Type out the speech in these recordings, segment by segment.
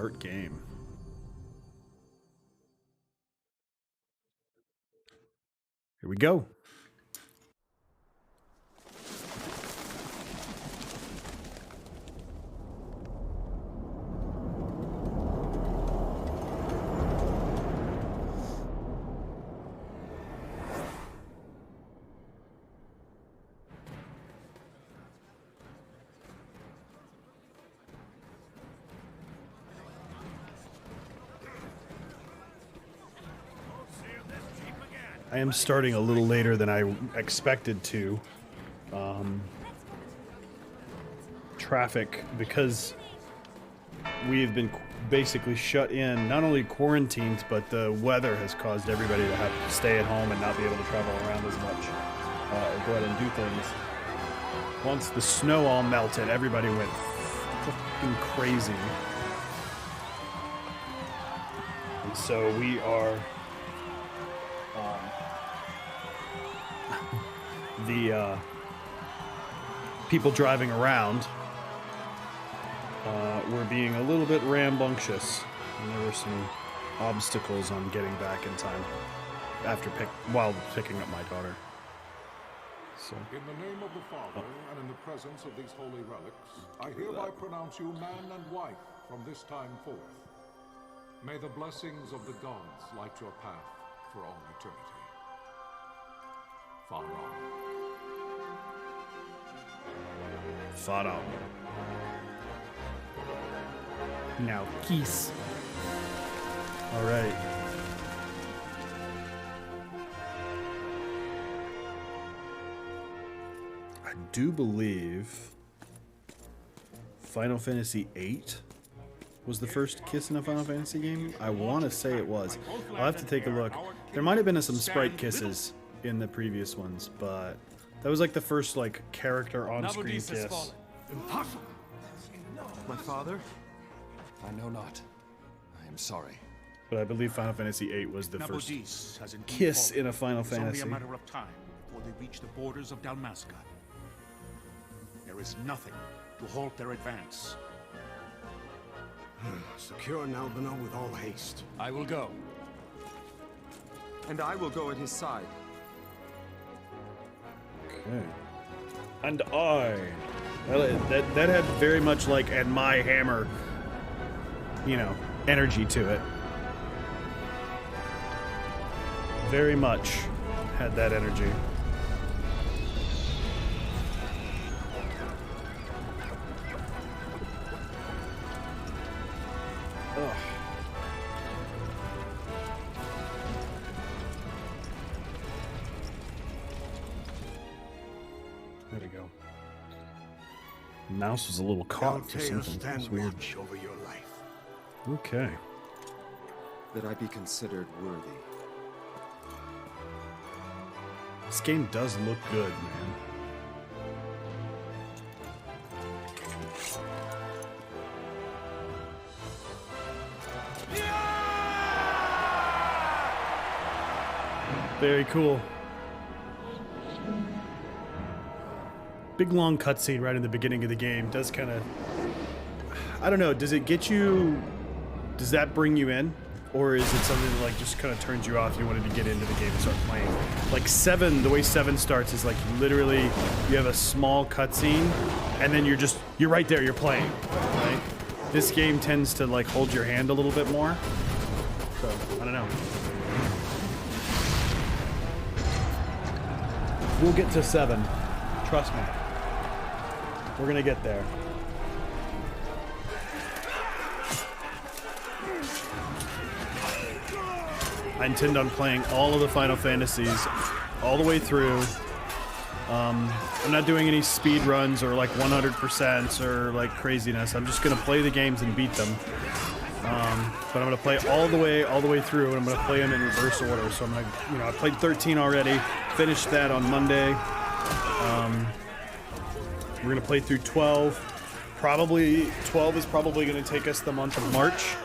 Start game. Here we go. I am starting a little later than I expected to. Traffic, because we've been basically shut in, not only quarantined, but the weather has caused everybody to have to stay at home and not be able to travel around as much, or go out and do things. Once the snow all melted, everybody went fucking crazy. And so we are... the people driving around were being a little bit rambunctious, and there were some obstacles on getting back in time while picking up my daughter. So. In the name of the Father and in the presence of these holy relics, I hereby pronounce you man and wife from this time forth. May the blessings of the gods light your path for all eternity. Pharaoh. Pharaoh. Now kiss. All right. I do believe Final Fantasy VIII was the first kiss in a Final Fantasy game. I want to say it was. I'll have to take a look. There might have been some sprite kisses in the previous ones, but that was like the first like character on-screen kiss. Impossible. My father? I know not. I am sorry. But I believe Final Fantasy VIII was the first kiss in a Final Fantasy. It's only a matter of time before they reach the borders of Dalmasca. There is nothing to halt their advance. Secure Nalbina with all haste. I will go. And I will go at his side. Okay. And I. That had very much like "and my hammer," you know, energy to it. Very much had that energy. Ugh. There we go. Mouse was a little caught for something. That's weird. Over your life. Okay. That I be considered worthy. This game does look good, man. Very cool. Big long cutscene right in the beginning of the game. Does kind of... I don't know, does it get you... Does that bring you in? Or is it something that like just kind of turns you off? You wanted to get into the game and start playing. Like 7, the way 7 starts is like literally you have a small cutscene and then you're right there, you're playing, right? This game tends to like hold your hand a little bit more. So, I don't know. We'll get to 7. Trust me. We're gonna get there. I intend on playing all of the Final Fantasies all the way through. I'm not doing any speed runs or like 100% or like craziness. I'm just gonna play the games and beat them. But I'm gonna play all the way through, and I'm gonna play them in reverse order. So I'm gonna, I played 13 already. Finished that on Monday. We're gonna play through 12. Probably 12 is probably gonna take us the month of March.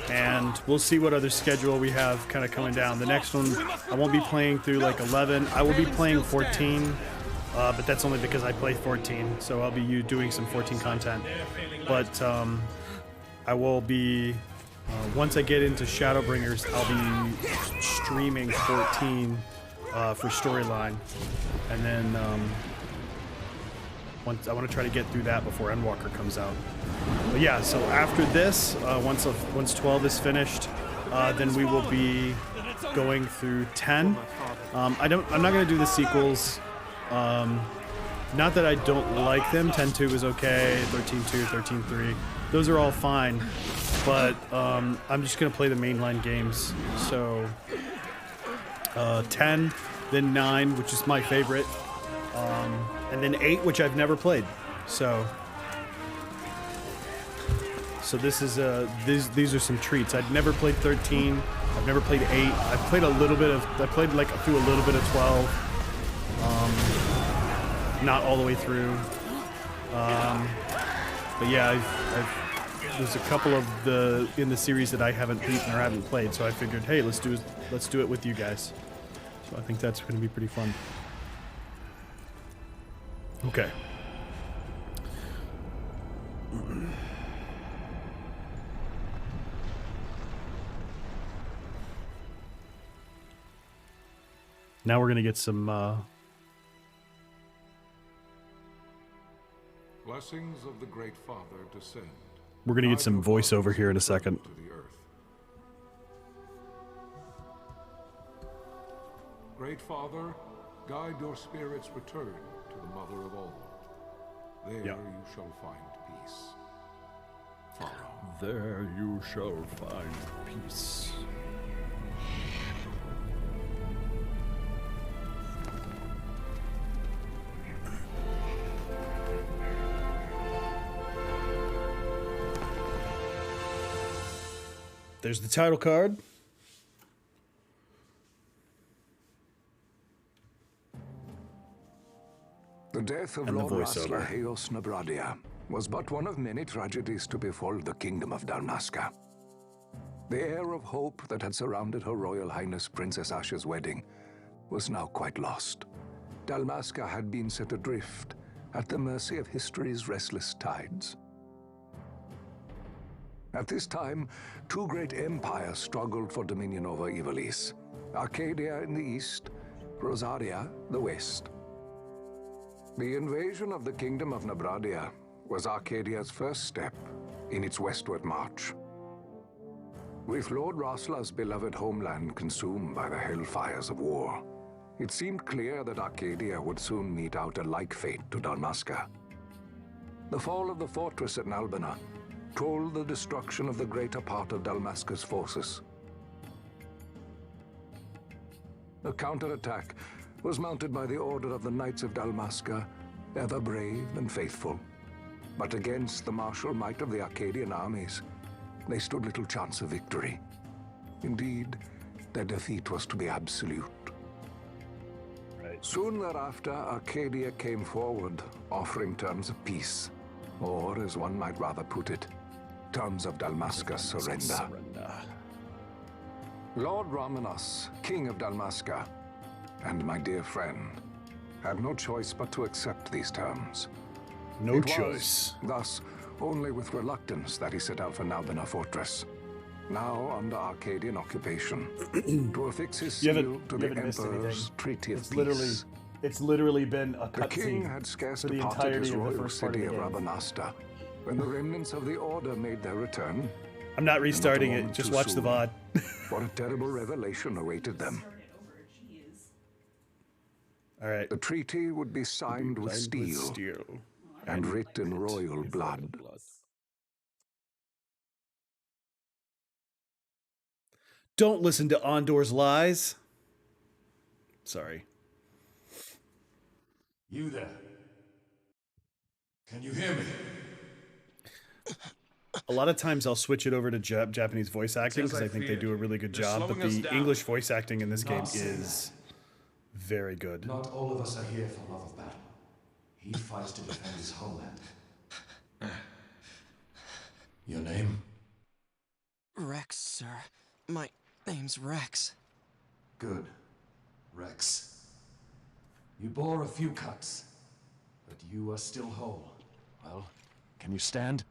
And we'll see what other schedule we have kind of coming down. The next one, I won't be playing through like 11. I will be playing 14, but that's only because I play 14. So I'll be doing some 14 content. but I will be once I get into Shadowbringers, I'll be streaming 14 for storyline, and then once I want to try to get through that before Endwalker comes out. But yeah, so after this, once 12 is finished, then we will be going through 10. I'm not going to do the sequels. Not that I don't like them. 10-2 is okay. 13-2, 13-3. Those are all fine. But I'm just going to play the mainline games. So 10, then 9, which is my favorite. And then 8, which I've never played. So this is these are some treats. I'd never played 13. I've never played 8. I've played a little bit of. I played like through a little bit of 12. Not all the way through. But yeah, there's a couple of in the series that I haven't beaten or haven't played. So I figured, hey, let's do it with you guys. So I think that's going to be pretty fun. Okay. Now we're going to get some blessings of the Great Father descend. we're going to get some voiceover here in a second. To the earth. Great Father, guide your spirit's return to the Mother of all. There you shall find peace. Follow. There you shall find peace. There's the title card. The death of And the Lord voiceover. Rasla Nabradia was but one of many tragedies to befall the Kingdom of Dalmasca. The air of hope that had surrounded Her Royal Highness Princess Asha's wedding was now quite lost. Dalmasca had been set adrift at the mercy of history's restless tides. At this time, two great empires struggled for dominion over Ivalice. Arcadia in the east, Rosaria the west. The invasion of the Kingdom of Nabradia was Arcadia's first step in its westward march. With Lord Rasla's beloved homeland consumed by the hellfires of war, it seemed clear that Arcadia would soon mete out a like fate to Dalmasca. The fall of the fortress at Nalbina told the destruction of the greater part of Dalmasca's forces. A counterattack was mounted by the order of the Knights of Dalmasca, ever brave and faithful. But against the martial might of the Arcadian armies, they stood little chance of victory. Indeed, their defeat was to be absolute. Soon thereafter, Arcadia came forward, offering terms of peace, or, as one might rather put it, terms of Dalmasca's surrender. Lord Ramanas, King of Dalmasca, and my dear friend, had no choice but to accept these terms. No It was, choice. thus, only with reluctance that he set out for Nalbina Fortress, now under Arcadian occupation, to affix his You seal haven't to the missed anything. Emperor's Treaty of It's Peace. it's literally been a The king cutscene had scarce for the departed entirety his of the royal first part of city the of game. Rabanasta when the remnants of the Order made their return. I'm not restarting moment it. Just too watch the soon. VOD. For a terrible revelation awaited them. All right. The treaty would be signed with steel and writ in royal blood. Don't listen to Ondor's lies. Sorry. You there? Can you hear me? A lot of times I'll switch it over to Japanese voice acting because I think they do a really good job, but the English voice acting in this game is very good. Not all of us are here for love of battle. He fights to defend his homeland. Your name? Rex, sir. My name's Rex. Good. Rex. You bore a few cuts, but you are still whole. Well, can you stand?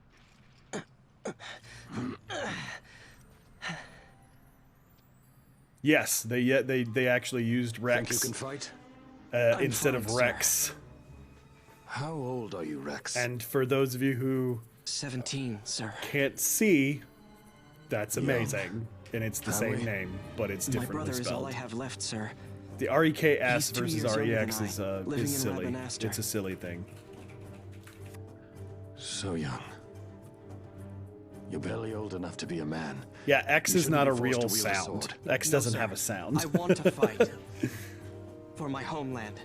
Yes, they actually used Think you Rex can fight? instead of fine, sir. Rex. How old are you, Rex? And for those of you who 17, sir. can't see, that's amazing. And it's the same Family? name, but it's My differently brother is all spelled. I have left, sir. The REKS He's 2 versus years younger REX than I, living is in silly. Rabanastre. It's a silly thing. So young. You're barely old enough to be a man. Yeah, X You is shouldn't not a be forced real to wield a sound. sword. X No, doesn't sir. have a sound. I want to fight. For my homeland.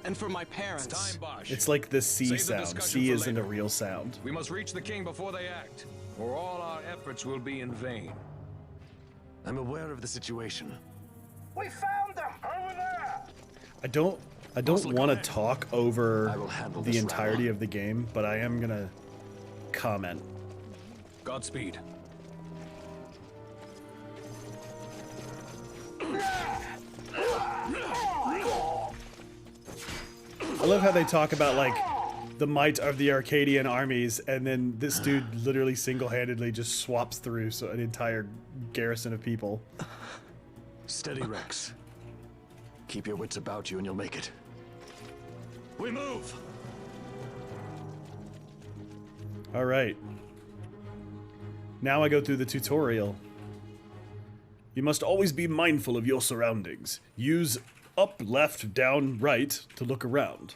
And for my parents. It's time, Bosch. It's like the C Save the sound. discussion C for isn't a later. real sound. We must reach the king before they act, or all our efforts will be in vain. I'm aware of the situation. We found them over there. I don't want to talk over I will handle the this, entirety Rabbi. of the game, but I am gonna comment. Godspeed. I love how they talk about like the might of the Arcadian armies, and then this dude literally single-handedly just swaps through an entire garrison of people. Steady, Rex. Keep your wits about you and you'll make it. We move! All right. Now I go through the tutorial. You must always be mindful of your surroundings. Use up, left, down, right to look around.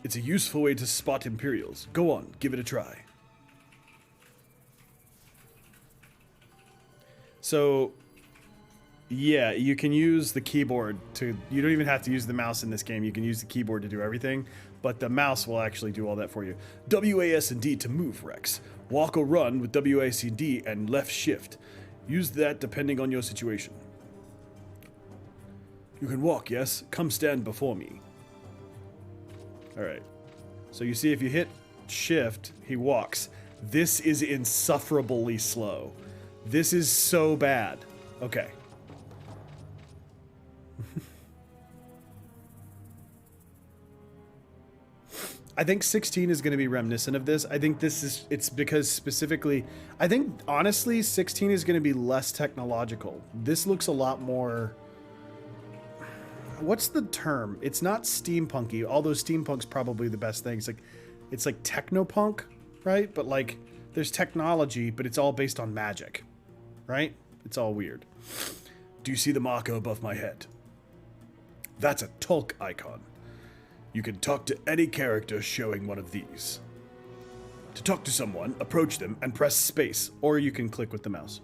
It's a useful way to spot Imperials. Go on, give it a try. So, yeah, you can use the keyboard to... You don't even have to use the mouse in this game. You can use the keyboard to do everything, but the mouse will actually do all that for you. WAS and D to move, Rex. Walk or run with WAS and D and left shift. Use that depending on your situation. You can walk, yes? Come stand before me. Alright. So you see if you hit shift, he walks. This is insufferably slow. This is so bad. Okay. I think 16 is going to be reminiscent of this. I think it's because specifically, I think honestly 16 is going to be less technological. This looks a lot more, what's the term? It's not steampunky, although steampunk's probably the best thing. It's like technopunk, right? But like there's technology, but it's all based on magic, right? It's all weird. Do you see the marker above my head? That's a Tulk icon. You can talk to any character showing one of these. To talk to someone, approach them and press space, or you can click with the mouse.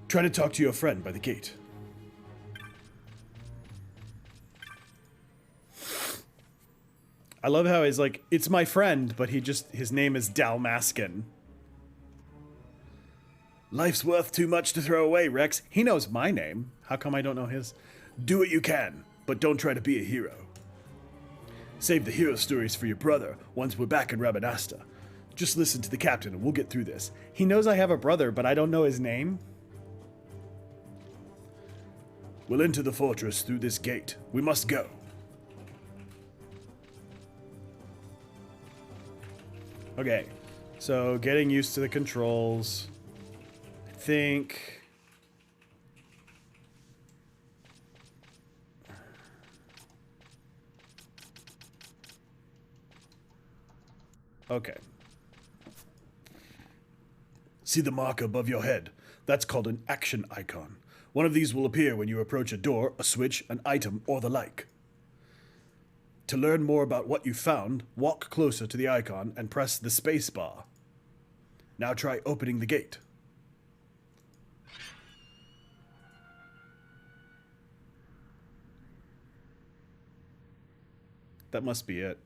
Try to talk to your friend by the gate. I love how he's like, it's my friend, but his name is Dalmaskin. Life's worth too much to throw away, Rex. He knows my name. How come I don't know his? Do what you can, but don't try to be a hero. Save the hero stories for your brother once we're back in Rabanastre. Just listen to the captain and we'll get through this. He knows I have a brother, but I don't know his name. We'll enter the fortress through this gate. We must go. Okay, so getting used to the controls. I think... Okay. See the mark above your head? That's called an action icon. One of these will appear when you approach a door, a switch, an item, or the like. To learn more about what you found, walk closer to the icon and press the space bar. Now try opening the gate. That must be it.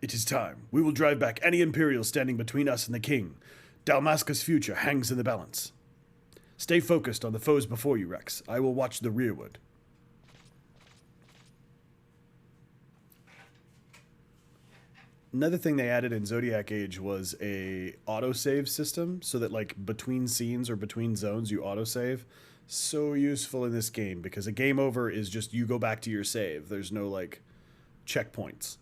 It is time. We will drive back any Imperials standing between us and the king. Dalmasca's future hangs in the balance. Stay focused on the foes before you, Rex. I will watch the rearward. Another thing they added in Zodiac Age was a autosave system, so that like between scenes or between zones you autosave. So useful in this game, because a game over is just you go back to your save. There's no like checkpoints.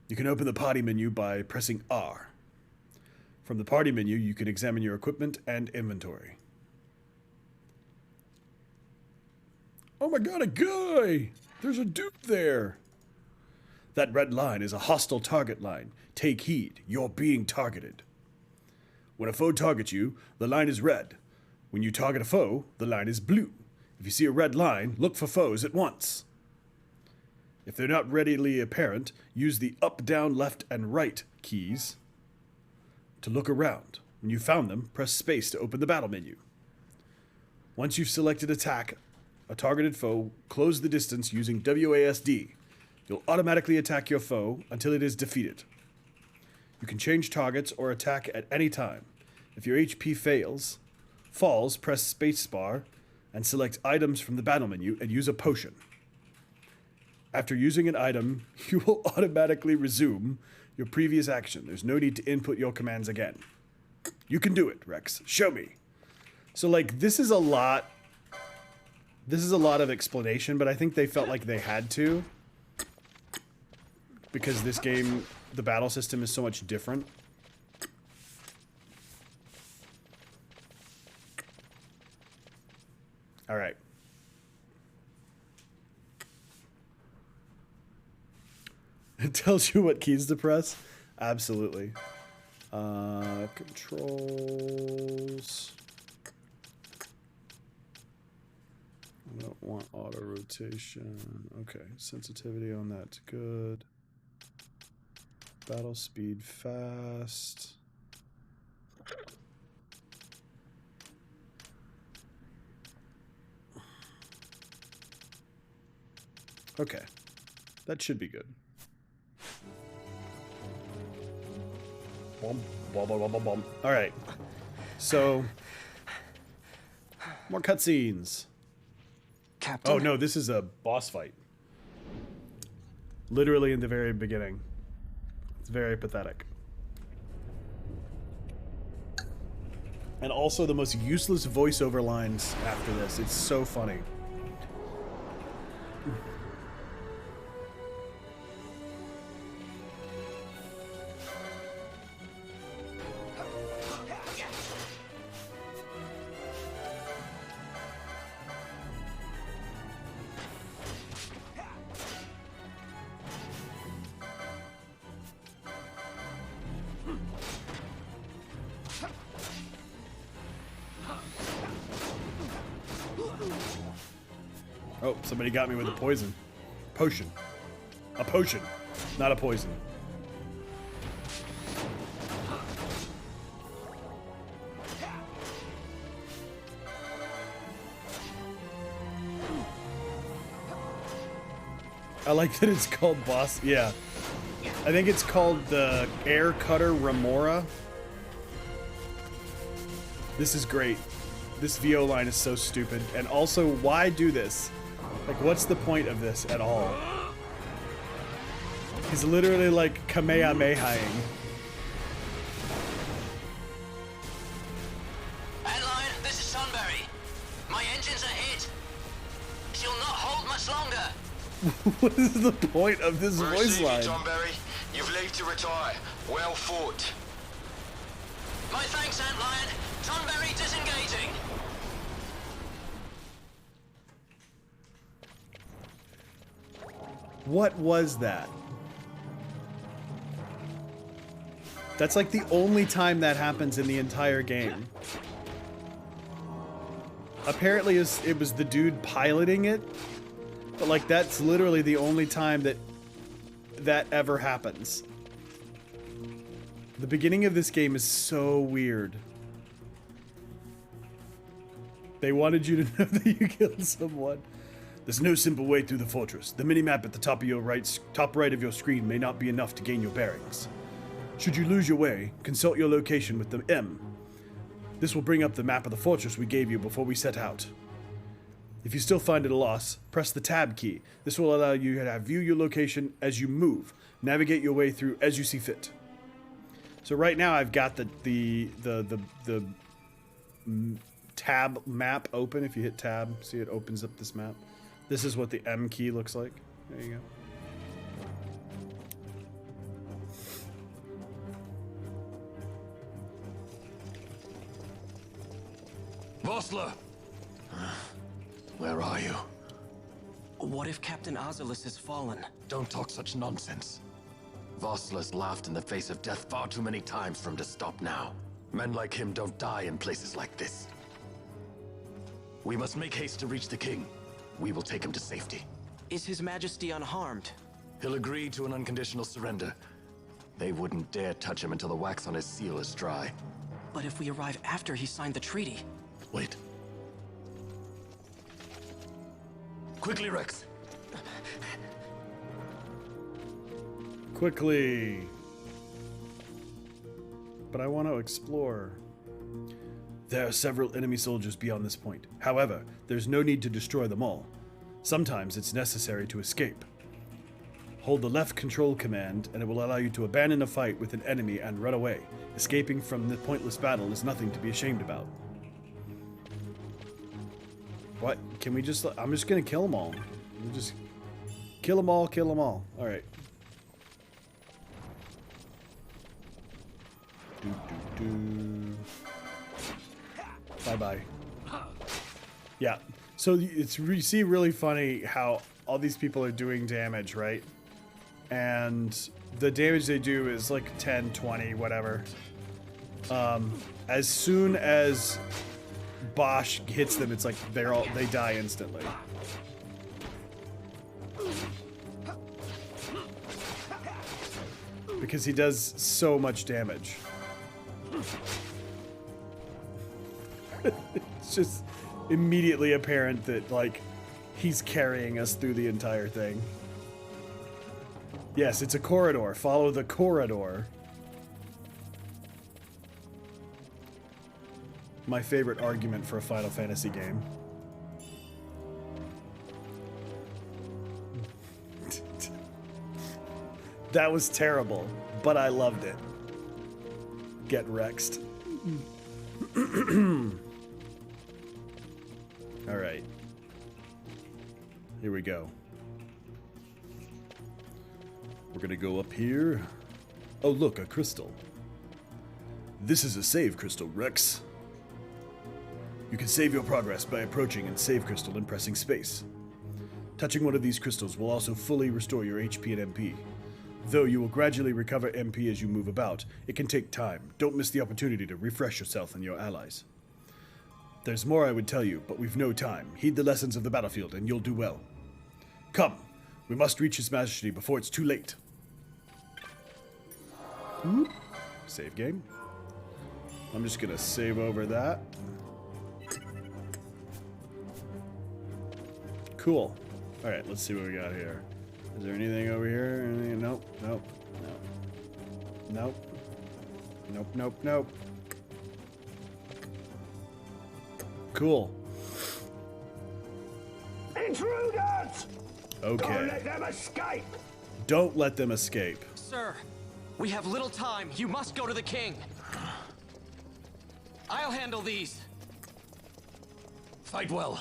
You can open the party menu by pressing R. From the party menu, you can examine your equipment and inventory. Oh my god, a guy! There's a dude there! That red line is a hostile target line. Take heed, you're being targeted. When a foe targets you, the line is red. When you target a foe, the line is blue. If you see a red line, look for foes at once. If they're not readily apparent, use the up, down, left, and right keys to look around. When you've found them, press space to open the battle menu. Once you've selected attack a targeted foe, close the distance using WASD. You'll automatically attack your foe until it is defeated. You can change targets or attack at any time. If your HP falls, press spacebar and select items from the battle menu and use a potion. After using an item, you will automatically resume your previous action. There's no need to input your commands again. You can do it, Rex. Show me. So, like, this is a lot of explanation, but I think they felt like they had to. Because this game, the battle system is so much different. Alright. It tells you what keys to press? Absolutely. Controls. I don't want auto rotation. Okay, sensitivity on that's good. Battle speed fast. Okay, that should be good. Bum, bum, bum, bum, bum. All right, so more cutscenes. Captain. Oh no, this is a boss fight. Literally in the very beginning. It's very pathetic. And also the most useless voiceover lines after this. It's so funny. Oh, somebody got me with a poison. Potion. A potion, not a poison. I like that it's called boss. Yeah. I think it's called the Air Cutter Remora. This is great. This VO line is so stupid. And also, why do this? Like, what's the point of this at all? He's literally like Kamehameha-ing. Lion, this is Sunbury. My engines are hit. She'll not hold much longer. What is the point of this voice line? Sunbury. You've leave to retire. Well fought. My thanks, Antlion. Sunbury disengaging. What was that? That's like the only time that happens in the entire game. Apparently it was the dude piloting it, but like that's literally the only time that ever happens. The beginning of this game is so weird. They wanted you to know that you killed someone. There's no simple way through the fortress. The minimap at the top right of your screen may not be enough to gain your bearings. Should you lose your way, consult your location with the M. This will bring up the map of the fortress we gave you before we set out. If you still find it a loss, press the tab key. This will allow you to view your location as you move. Navigate your way through as you see fit. So right now I've got the tab map open. If you hit tab, see it opens up this map. This is what the M key looks like. There you go. Vossler! Where are you? What if Captain Azelus has fallen? Don't talk such nonsense. Vossler's laughed in the face of death far too many times for him to stop now. Men like him don't die in places like this. We must make haste to reach the king. We will take him to safety. Is His Majesty unharmed? He'll agree to an unconditional surrender. They wouldn't dare touch him until the wax on his seal is dry. But if we arrive after he signed the treaty... Wait. Quickly, Rex. Quickly. But I want to explore. There are several enemy soldiers beyond this point. However, there's no need to destroy them all. Sometimes it's necessary to escape. Hold the left control command and it will allow you to abandon a fight with an enemy and run away. Escaping from the pointless battle is nothing to be ashamed about. What? Can we just... I'm just gonna kill them all. We'll just... Kill them all, kill them all. Alright. Bye-bye. Yeah. So it's you see really funny how all these people are doing damage, right? And the damage they do is like 10, 20, whatever. As soon as Bosch hits them, it's like they die instantly. Because he does so much damage. It's just immediately apparent that, like, he's carrying us through the entire thing. Yes, it's a corridor. Follow the corridor. My favorite argument for a Final Fantasy game. That was terrible, but I loved it. Get Rexed. Alright. Here we go. We're gonna go up here. Oh look, a crystal. This is a save crystal, Rex. You can save your progress by approaching and save crystal and pressing space. Touching one of these crystals will also fully restore your HP and MP. Though you will gradually recover MP as you move about, it can take time. Don't miss the opportunity to refresh yourself and your allies. There's more I would tell you, but we've no time. Heed the lessons of the battlefield and you'll do well. Come, we must reach His Majesty before it's too late. Save game. I'm just gonna save over that. Cool. Alright, let's see what we got here. Is there anything over here? Anything? Nope, nope, nope. Nope. Nope, nope, nope. Cool. Intruders! Okay. Don't let them escape! Don't let them escape. Sir, we have little time. You must go to the king. I'll handle these. Fight well.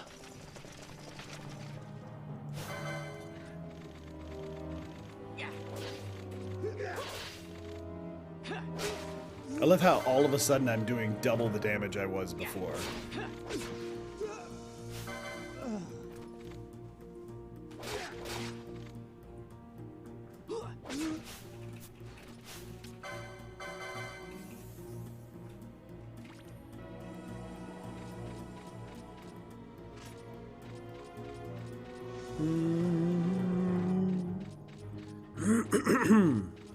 I love how all of a sudden I'm doing double the damage I was before.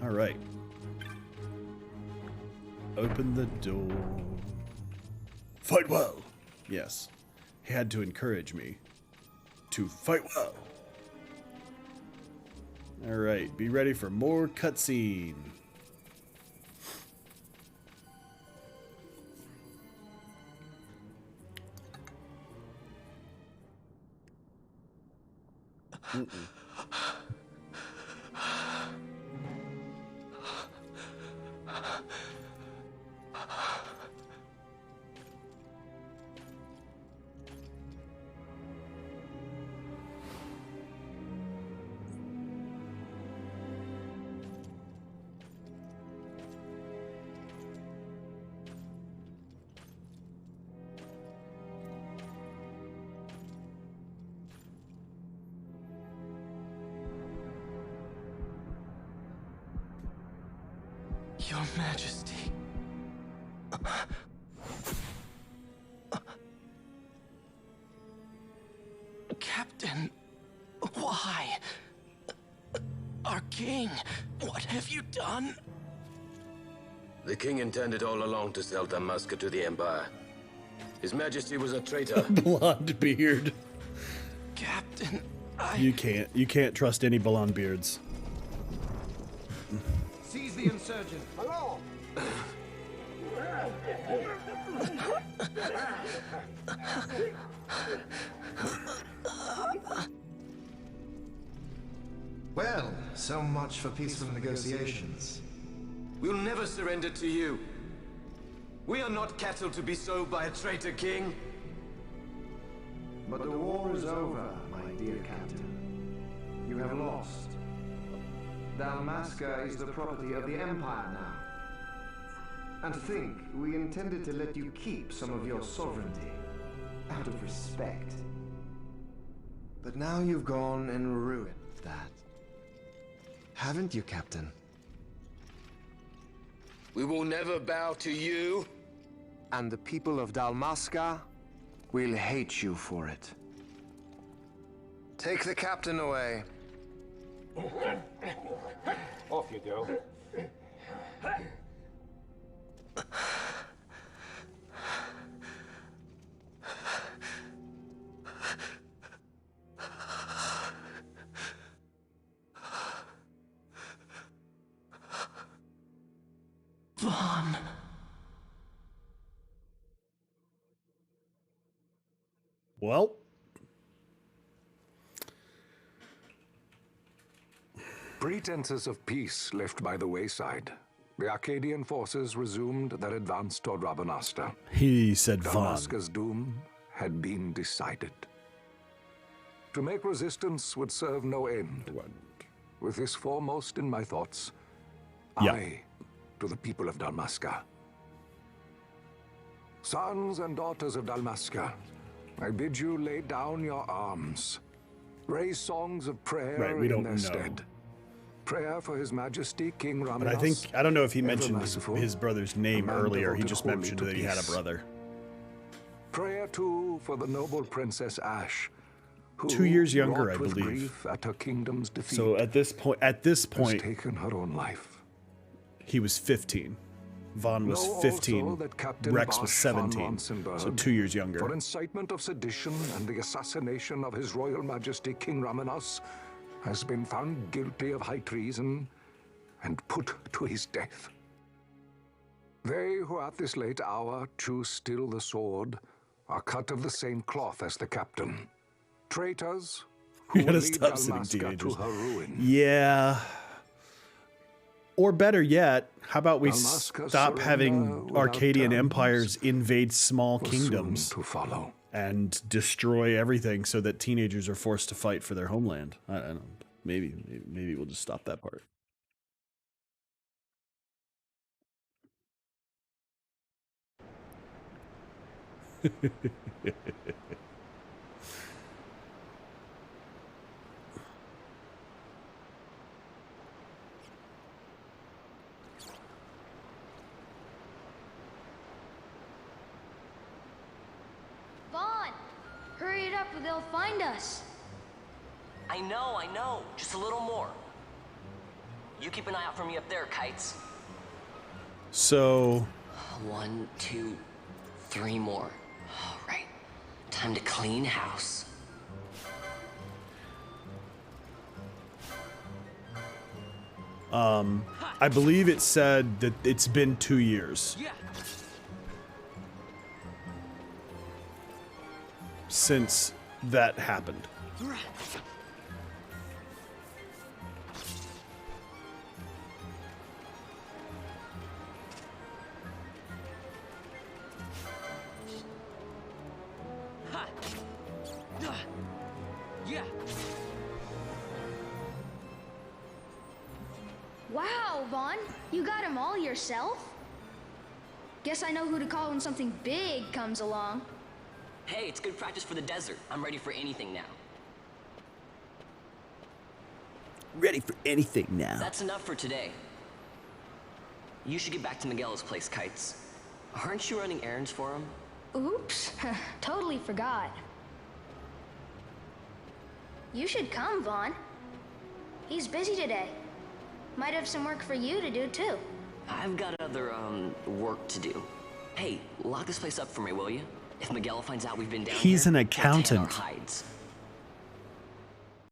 All right. Open the door. Fight well. Yes. He had to encourage me to fight well. All right. Be ready for more cutscene. Your Majesty. Captain, why? Our king, what have you done? The king intended all along to sell Damaska to the Empire. His Majesty was a traitor. Blonde beard. Captain, You can't trust any blonde beards. Seize the insurgent. Hello! Well, so much for peaceful negotiations. We'll never surrender to you. We are not cattle to be sold by a traitor king. But the war is over, my dear captain. You have lost. Dalmasca is the property of the Empire now. And to think, we intended to let you keep some of your sovereignty, out of respect. But now you've gone and ruined that. Haven't you, Captain? We will never bow to you. And the people of Dalmasca will hate you for it. Take the captain away. Off you go. Vaughn. Well, Pretenses of peace left by the wayside, the Arcadian forces resumed their advance toward Rabanasta. he said Vaughn. Dalmasca's doom had been decided. To make resistance would serve no end. With this foremost in my thoughts, Yeah. I, to the people of Dalmasca. Sons and daughters of Dalmasca, I bid you lay down your arms. Raise songs of prayer Right, we in don't their know. stead. Prayer for His Majesty King Raminas. But I don't know if he ever mentioned merciful, his brother's name a man earlier. He devoted just wholly mentioned to that he had a peace. brother. Prayer too for the noble Princess Ash, who, 2 years younger, wrought I with believe. grief at her kingdom's defeat, So at this has point, taken her own life. he was 15. Vaughn was Know 15. also that Captain Rex was Bosch von 17. Ronsenberg, So 2 years for younger. incitement of sedition and the assassination of His Royal Majesty King Raminas, has been found guilty of high treason and put to his death. They who at this late hour choose still the sword are cut of the same cloth as the captain. Traitors who We gotta will lead stop sitting Dalmasca to teenagers. her ruin. Yeah. Or better yet, how about we Dalmasca's stop surrender having without Arcadian terms empires invade small was kingdoms soon to follow. and destroy everything so that teenagers are forced to fight for their homeland? I don't know. Maybe we'll just stop that part. Vaughn! Hurry it up or they'll find us. I know. Just a little more. You keep an eye out for me up there, Kites. So 1, 2, 3 more. All right. Time to clean house. I believe it said that it's been 2 years Yeah. since that happened. Ha. Yeah. Wow, Vaughn, you got them all yourself? Guess I know who to call when something big comes along. Hey, it's good practice for the desert. I'm ready for anything now. Ready for anything now. That's enough for today. You should get back to Miguel's place, Kites. Aren't you running errands for him? Oops, totally forgot. You should come, Vaughn. He's busy today. Might have some work for you to do, too. I've got other, work to do. Hey, lock this place up for me, will you? If Miguel finds out we've been down He's here, an he'll tan our accountant. hides.